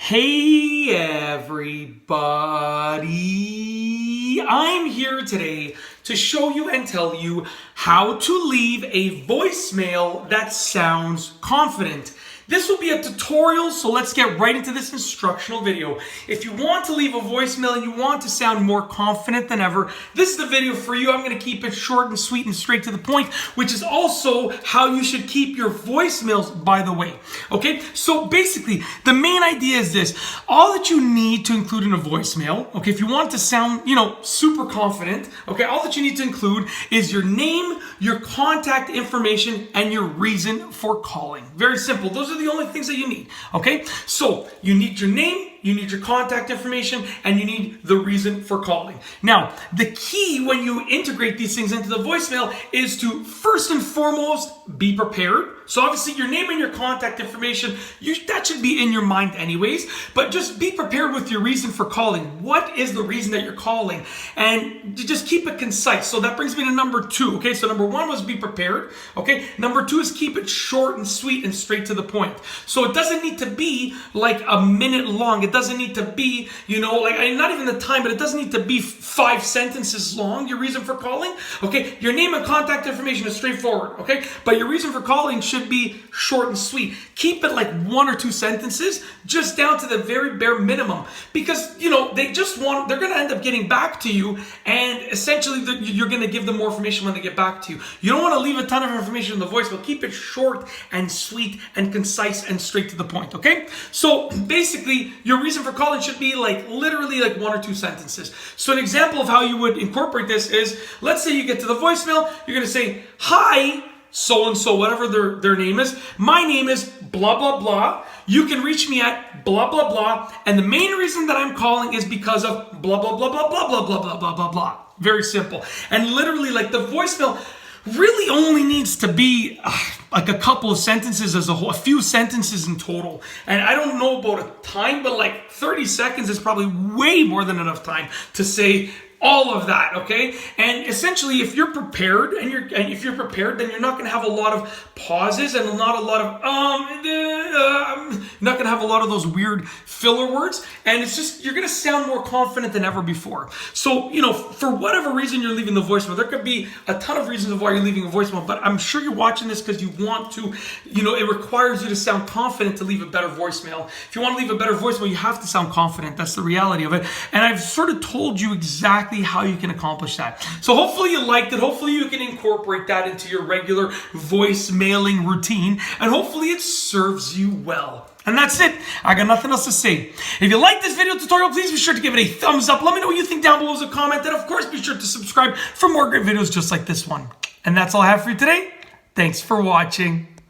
Hey everybody, I'm here today to show you and tell you how to leave a voicemail that sounds confident. This will be a tutorial, so let's get right into this instructional video. If you want to leave a voicemail and you want to sound more confident than ever, this is the video for you. I'm going to keep it short and sweet and straight to the point, which is also how you should keep your voicemails, by the way. Okay, so basically, the main idea is this. All that you need to include in a voicemail, okay, if you want to sound, super confident, okay, all that you need to include is your name, your contact information, and your reason for calling. Very simple. Those are the only things that you need, okay? So you need your name, you need your contact information, and you need the reason for calling. Now, the key when you integrate these things into the voicemail is to first and foremost be prepared. So obviously your name and your contact information, that should be in your mind anyways, but just be prepared with your reason for calling. What is the reason that you're calling? And just keep it concise. So that brings me to number 2, okay? So number 1 was be prepared, okay? Number 2 is keep it short and sweet and straight to the point. So it doesn't need to be like a minute long. It doesn't need to be, not even the time, but it doesn't need to be 5 sentences long, your reason for calling, okay? Your name and contact information is straightforward, okay? But your reason for calling should be short and sweet. Keep it like 1 or 2 sentences, just down to the very bare minimum, because, they're going to end up getting back to you, and essentially you're going to give them more information when they get back to you. You don't want to leave a ton of information in the voicemail. Keep it short and sweet and concise and straight to the point, okay? So basically, your reason for calling should be literally 1 or 2 sentences. So an example of how you would incorporate this is, let's say you get to the voicemail, you're going to say, "Hi, so-and-so," whatever their name is. "My name is blah, blah, blah. You can reach me at blah, blah, blah. And the main reason that I'm calling is because of blah, blah, blah, blah, blah, blah, blah, blah, blah, blah, blah." Very simple. And literally, the voicemail really only needs to be a couple of sentences as a whole, a few sentences in total. And I don't know about a time, but 30 seconds is probably way more than enough time to say all of that, okay? And essentially, if you're prepared, then you're not going to have a lot of pauses and not a lot of you're not going to have a lot of those weird filler words, and it's just, you're going to sound more confident than ever before. So, for whatever reason you're leaving the voicemail, there could be a ton of reasons of why you're leaving a voicemail, but I'm sure you're watching this because you want to, it requires you to sound confident to leave a better voicemail. If you want to leave a better voicemail, you have to sound confident. That's the reality of it. And I've sort of told you exactly how you can accomplish that. So hopefully you liked it. Hopefully you can incorporate that into your regular voicemailing routine, and hopefully it serves you well. And that's it. I got nothing else to say. If you like this video tutorial, please be sure to give it a thumbs up. Let me know what you think down below as a comment. And of course, be sure to subscribe for more great videos just like this one. And that's all I have for you today. Thanks for watching.